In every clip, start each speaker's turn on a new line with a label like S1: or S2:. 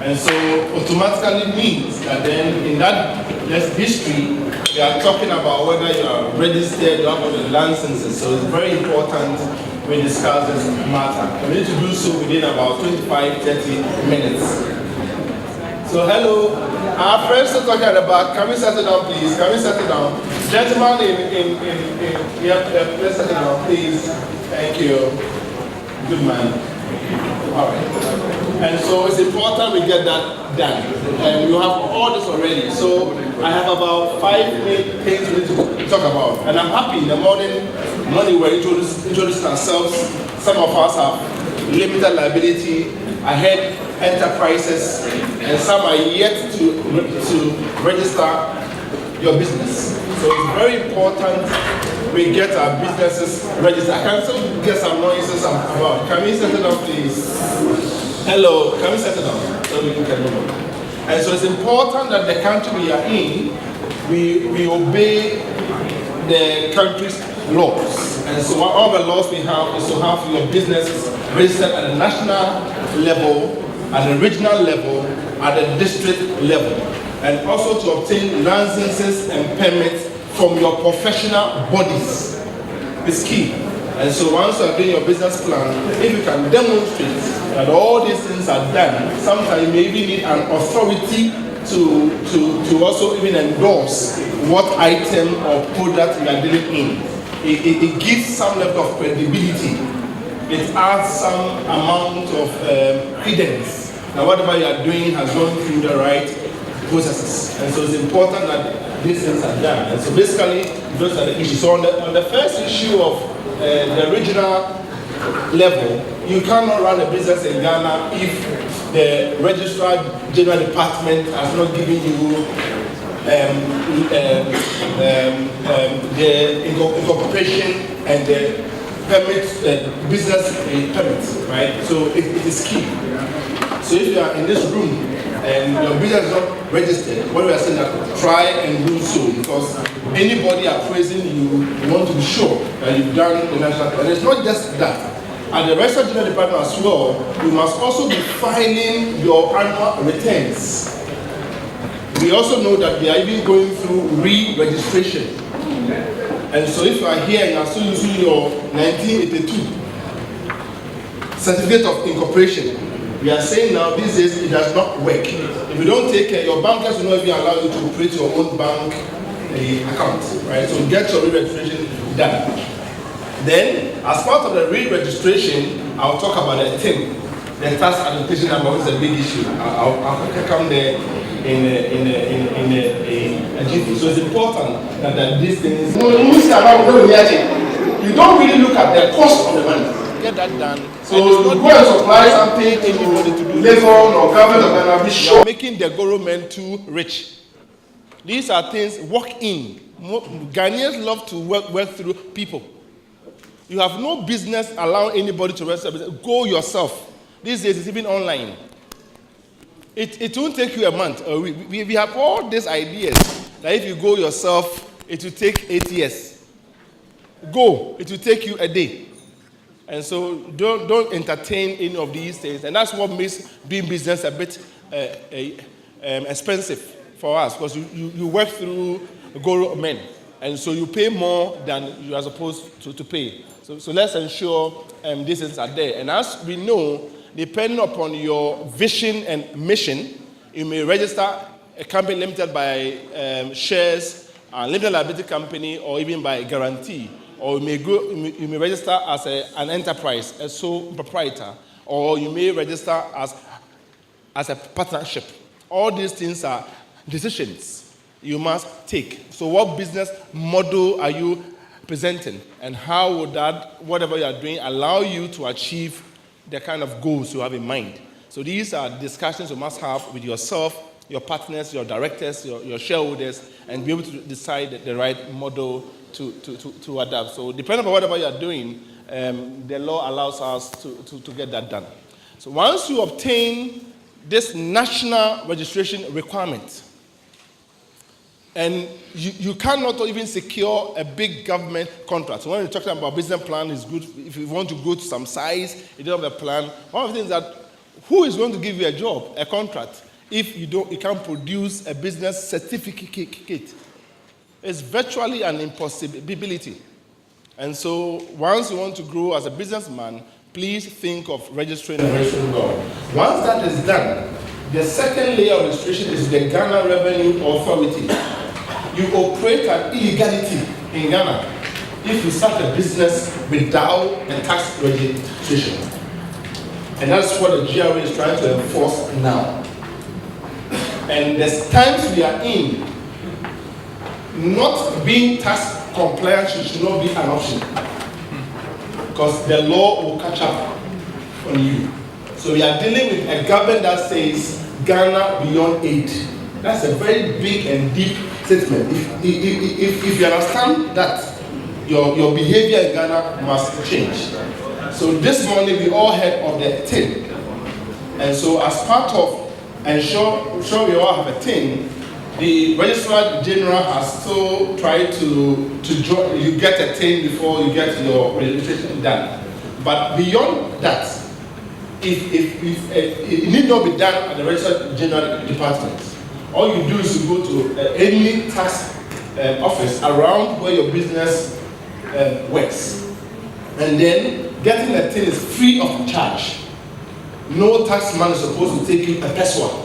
S1: And so automatically means that then in that history, we are talking about whether you are registered, you have all the licenses. So it's very important we discuss this matter. We need to do so within about 25-30 minutes. So hello, our friends are talking at the back. Can we settle down, please? Can we settle down? Gentlemen let's settle down, please. Thank you. Good man. All right. And so it's important we get that done. And you have all this already. So I have about 5 main things we need to talk about. And I'm happy in the morning we're introducing ourselves. Some of us have limited liability, ahead enterprises, and some are yet to register your business. So it's very important we get our businesses registered. I can still get some noises about. Can we settle down, please? Hello, can we settle down? So we can move on. And so it's important that the country we are in, we obey the country's laws. And so all the laws we have is to have your businesses registered at the national level, at the regional level, at the district level. And also to obtain licenses and permits from your professional bodies. It's key. And so once you are doing your business plan, if you can demonstrate that all these things are done, sometimes you may even need an authority to also even endorse what item or product you are dealing in. It gives some level of credibility. It adds some amount of credence that whatever you are doing has gone through the right processes. And so it's important that these things are done. And so basically, those are the issues. So on the first issue of the regional level, you cannot run a business in Ghana if the Registrar General Department has not given you the incorporation and the business permits, right? So it is key. So if you are in this room and your business is not registered, what we are saying is try and do so, because anybody appraising you want to be sure that you've done the national. And it's not just that. At the Register General Department as well, you must also be filing your annual returns. We also know that they are even going through re-registration. And so if you are here and you are still using your 1982 certificate of incorporation, we are saying now these days it does not work. If you don't take care, your bankers will not even allow you to create your own bank account, right? So get your re-registration done. Then, as part of the re-registration, I'll talk about the thing, the tax administration number, which is a big issue. I'll come there in a jiffy. So it's important that these things. You don't really look at the cost of the money. Get that done. So you go and supply something to labor or government, and be sure. You're making the government too rich. These are things walk in. Ghanaians love to work through people. You have no business allowing anybody to register. Go yourself. These days it's even online. It won't take you a month. We have all these ideas that if you go yourself, it will take 8 years. Go, it will take you a day. And so don't entertain any of these things. And that's what makes doing business a bit expensive for us, because you work through government. And so you pay more than you are supposed to pay. So let's ensure these things are there. And as we know, depending upon your vision and mission, you may register a company limited by shares, a limited liability company, or even by a guarantee. Or you may register as an enterprise, a sole proprietor, or you may register as a partnership. All these things are decisions you must take. So what business model are you presenting, and how would that, whatever you are doing, allow you to achieve the kind of goals you have in mind? So these are discussions you must have with yourself, your partners, your directors, your shareholders, and be able to decide the right model to adapt. So depending on whatever you are doing, the law allows us to get that done. So once you obtain this national registration requirement, and you cannot even secure a big government contract. So when you're talking about business plan, is good. If you want to go to some size, you don't have a plan. One of the things that Who is going to give you a job, a contract, if you can't produce a business certificate? It's virtually an impossibility. And so once you want to grow as a businessman, please think of registering well. Once that is done, the second layer of registration is the Ghana Revenue Authority. You operate an illegality in Ghana if you start a business without a tax registration. And that's what the GRA is trying to enforce now. And there's times we are in, not being tax compliant should not be an option, because the law will catch up on you. So we are dealing with a government that says Ghana beyond aid. That's a very big and deep statement. If you understand that, your behavior in Ghana must change. So this morning we all heard of the tin. And so as part of ensure we all have a tin, the Registrar General has still tried to draw, you get a tin before you get your registration done. But beyond that, it need not be done at the Registrar General Department. All you do is to go to any tax office around where your business works. And then getting a tin is free of charge. No tax man is supposed to take you a peso.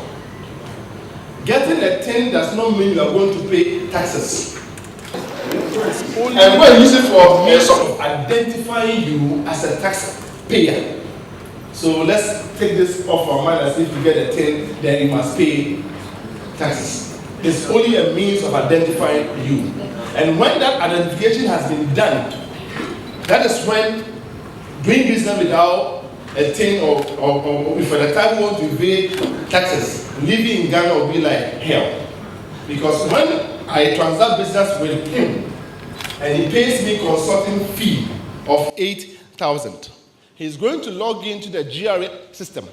S1: Getting a tin does not mean you are going to pay taxes. And we're using for means of identifying you as a taxpayer. So let's take this off our mind as if you get a tin, then you must pay taxes. It's only a means of identifying you. And when that identification has been done, that is when doing business without a tin or if at the time you want to evade taxes, living in Ghana will be like hell. Because when I transact business with him and he pays me consulting fee of 8,000, he's going to log into the GRA system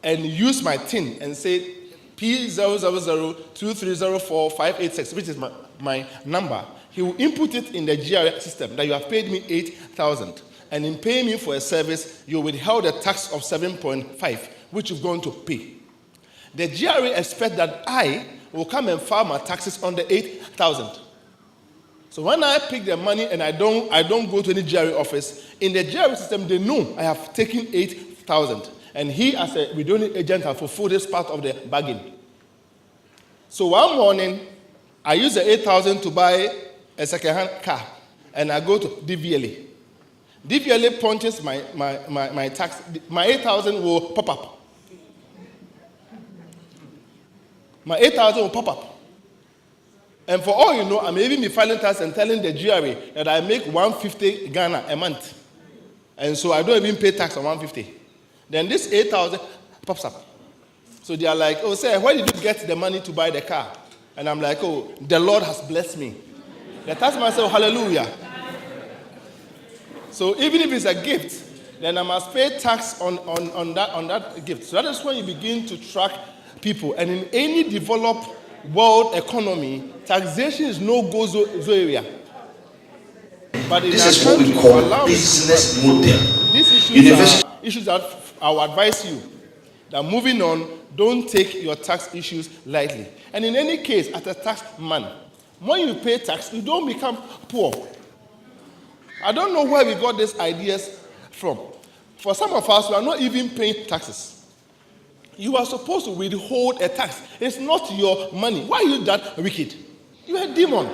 S1: and use my tin and say P00023045886, which is my number. He will input it in the GRA system that you have paid me 8,000. And in paying me for a service, you withheld a tax of 7.5, which you're going to pay. The GRA expects that I will come and file my taxes on the 8,000. So when I pick the money and I don't go to any GRA office, in the GRA system, they know I have taken 8,000. And he, as a returning agent, has fulfilled this part of the bargain. So one morning, I use the 8,000 to buy a second-hand car, and I go to DVLA. DVLA punches my tax. My 8,000 will pop up. My 8,000 will pop up. And for all you know, I may even be filing tax and telling the GRA that I make 150 Ghana a month. And so I don't even pay tax on 150. Then this 8,000 pops up. So they are like, oh, sir, where did you get the money to buy the car? And I'm like, oh, the Lord has blessed me. The tax man said, hallelujah. So even if it's a gift, then I must pay tax on that gift. So that is when you begin to track people. And in any developed world economy, taxation is no-go area. But this is what we call business model. These issues that I will advise you that moving on, don't take your tax issues lightly. And in any case, as a tax man, when you pay tax, you don't become poor. I don't know where we got these ideas from. For some of us, we are not even paying taxes. You are supposed to withhold a tax. It's not your money. Why are you that wicked? You are a demon.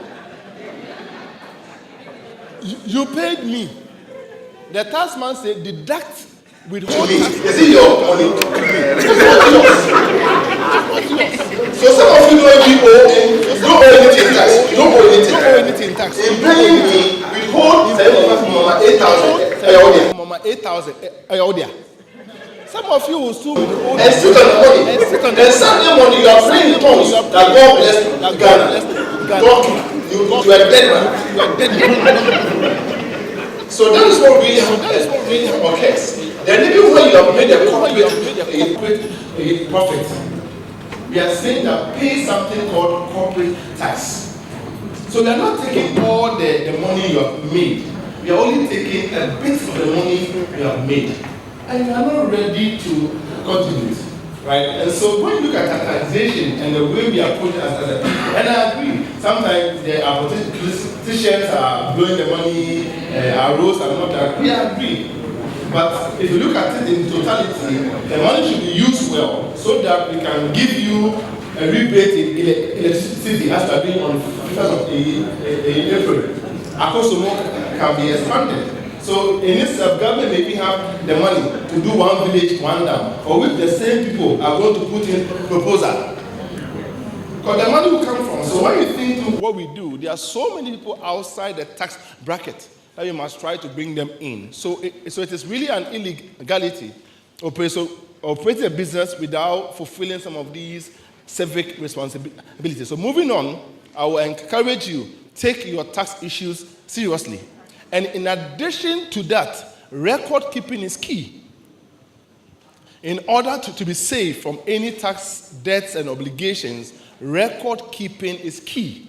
S1: You paid me. The tax man said, deduct, withhold tax.
S2: Is it your money? It's not yours. So some of you don't even owe anything tax. You don't owe anything tax. In paying me, withhold 8,000.
S1: Mama 8,000. Some of you will still withhold
S2: and sit on the money. And Sunday morning you are praying in tongues that God bless Ghana. You are dead man. You are dead man. So that is what really occurs. Then even when you have made a corporate profit, we are saying that pay something called corporate tax. So we are not taking all the money you have made. We are only taking a bit of the money you have made. And you are not ready to
S1: contribute. Right? And so when you look at taxation and the way we approach it as a people, and I agree, sometimes the politicians are blowing the money, our roads are not that, we agree. But if you look at it in totality, the money should be used well so that we can give you a rebate in electricity as we are doing on 1st of April. Akosomo can be expanded. So in this government maybe have the money to do one village, one dam, for which the same people are going to put in proposal. Because the money will come from. So when you think of what we do, there are so many people outside the tax bracket that we must try to bring them in. So it is really an illegality operating a business without fulfilling some of these civic responsibilities. So moving on, I will encourage you, take your tax issues seriously. And in addition to that, record keeping is key. In order to be safe from any tax debts and obligations, record keeping is key.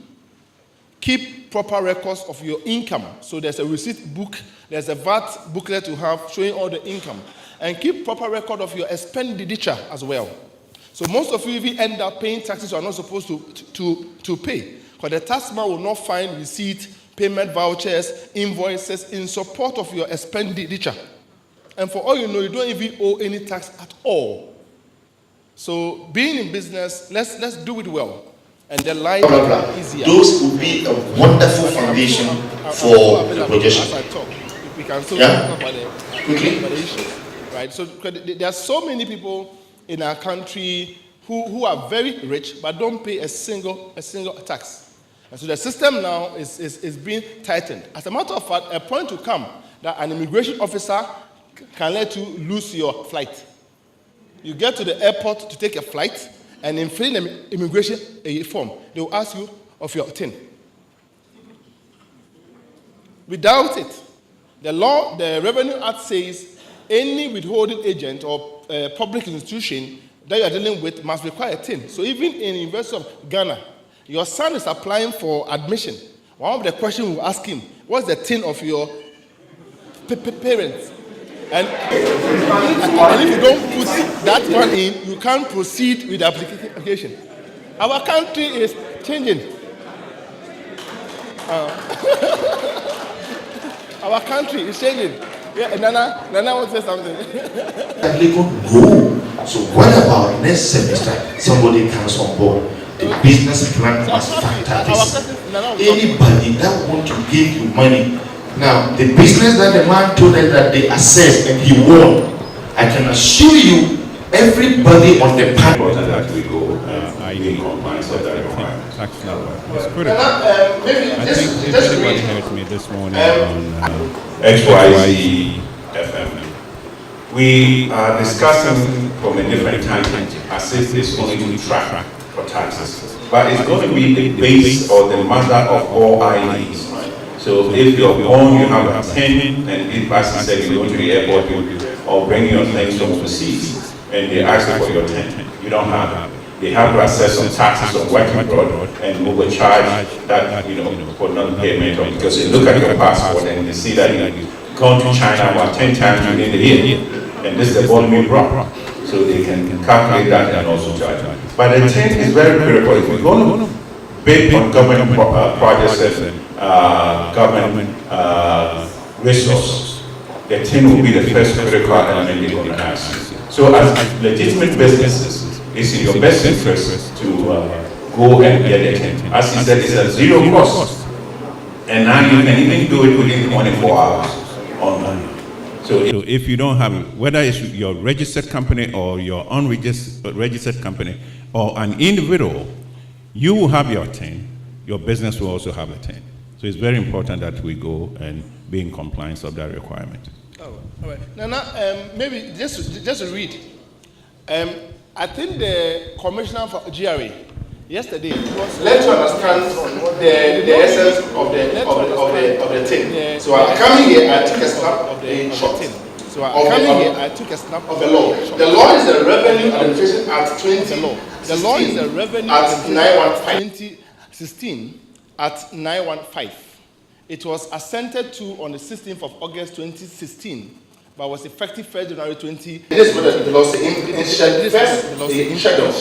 S1: Keep proper records of your income. So there's a receipt book, there's a VAT booklet to have showing all the income. And keep proper record of your expenditure as well. So most of you even end up paying taxes you are not supposed to pay. Because the taxman will not find receipt, payment vouchers, invoices in support of your expenditure. And for all you know, you don't even owe any tax at all. So being in business, let's do it well. And the life is easier.
S2: Those will be a wonderful foundation for the projection.
S1: As I talk, we can still talk about the issues. Right? So there are so many people in our country who are very rich but don't pay a single tax. And so the system now is being tightened. As a matter of fact, a point will come that an immigration officer can let you lose your flight. You get to the airport to take a flight, and in filling the immigration form, they will ask you of your TIN. Without it, the Revenue Act says any withholding agent or public institution that you are dealing with must require a TIN. So even in the University of Ghana, your son is applying for admission. One of the questions we'll ask him, what's the TIN of your parents? And if you don't put that one in, you can't proceed with the application. Our country is changing. Our country is changing. Yeah, Nana wants to say something.
S2: No. So what about next semester? Somebody comes on board. The business plan must factor this. Anybody that want to give you money. Now, the business that the man told us that they assessed and he won, I can assure you, everybody on the panel that we go in compliance of that requirement.
S3: It's critical. I think everybody heard me this morning on
S4: XYZ FM. We are discussing from a different tangent as if it's only to track for taxes. But it's going to be the base or the mother of all IDs. So if you're born, you have a 10, and if as said you go to the airport or bring your things from overseas, and they ask you for your 10, you don't have it. They have to assess some taxes on working abroad and overcharge that, for non-payment, or because they look at your passport and they see that you've gone to China about 10 times within the year, and this is the volume you brought. So they can calculate that and also charge. But the 10 is very critical. If we're going to bid on government projects and government resources, the 10 will be the first critical element in the tax. So as legitimate businesses, it's in your best interest to go and get the 10. As he said, it's at zero cost. And now you can even do it within 24 hours online.
S3: So if you don't have it, whether it's your registered company or your unregistered company or an individual, you will have your 10. Your business will also have a 10. So it's very important that we go and be in compliance of that requirement.
S1: Oh, all right. Now, maybe just to read. I think the commissioner for GRA yesterday was let you understand the essence of the thing. So I'm coming here, I took a snap of the shot. So I'm coming here, I took a snap of the law. The law is the Revenue Administration Act 20. The law is the Revenue Act 2016 at 915. It was assented to on the 16th of August 2016 but was effective 1st January 20.
S2: This is what the law says. In schedule.